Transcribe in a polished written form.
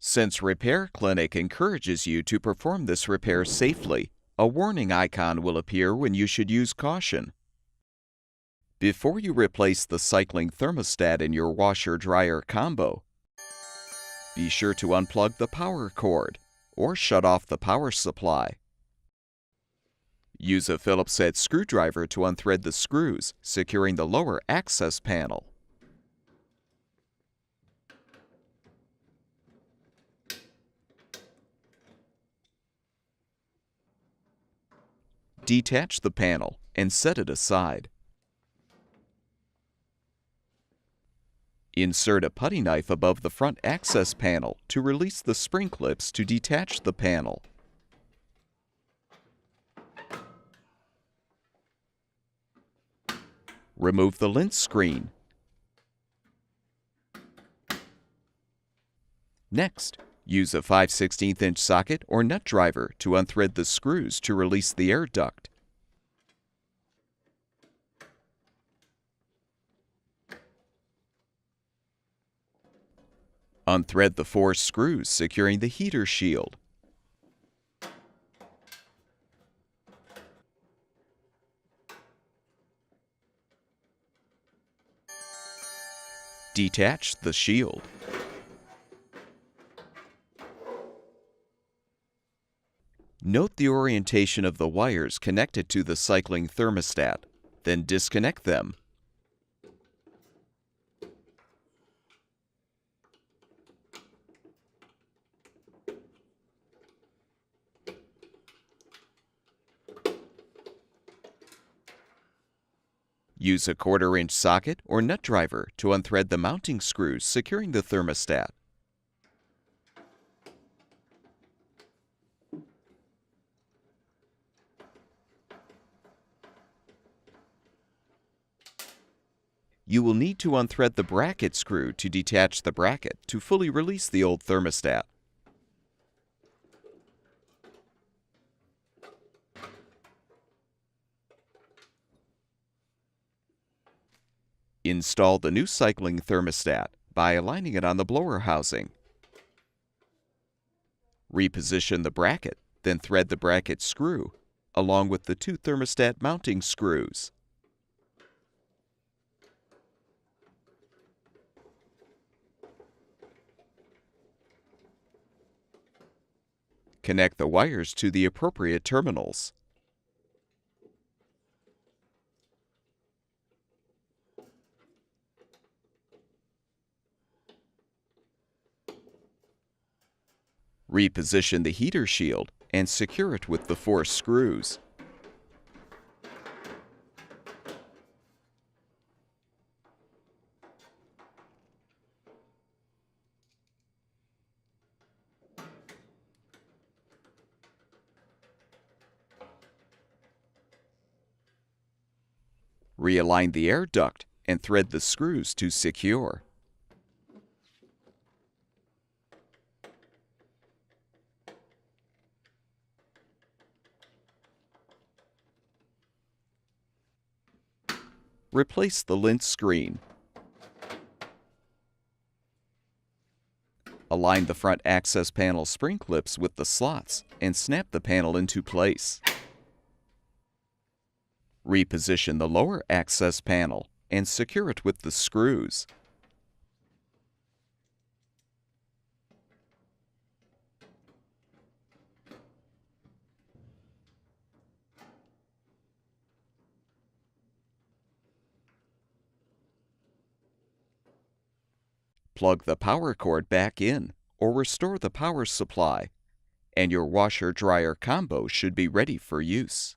Since Repair Clinic encourages you to perform this repair safely, a warning icon will appear when you should use caution. Before you replace the cycling thermostat in your washer-dryer combo, be sure to unplug the power cord or shut off the power supply. Use a Phillips head screwdriver to unthread the screws, securing the lower access panel. Detach the panel and set it aside. Insert a putty knife above the front access panel to release the spring clips to detach the panel. Remove the lint screen. Next, use a 5/16" socket or nut driver to unthread the screws to release the air duct. Unthread the 4 screws securing the heater shield. Detach the shield. Note the orientation of the wires connected to the cycling thermostat, then disconnect them. Use a 1/4" socket or nut driver to unthread the mounting screws securing the thermostat. You will need to unthread the bracket screw to detach the bracket to fully release the old thermostat. Install the new cycling thermostat by aligning it on the blower housing. Reposition the bracket, then thread the bracket screw, along with the 2 thermostat mounting screws. Connect the wires to the appropriate terminals. Reposition the heater shield and secure it with the 4 screws. Realign the air duct and thread the screws to secure. Replace the lint screen. Align the front access panel spring clips with the slots and snap the panel into place. Reposition the lower access panel and secure it with the screws. Plug the power cord back in or restore the power supply, and your washer-dryer combo should be ready for use.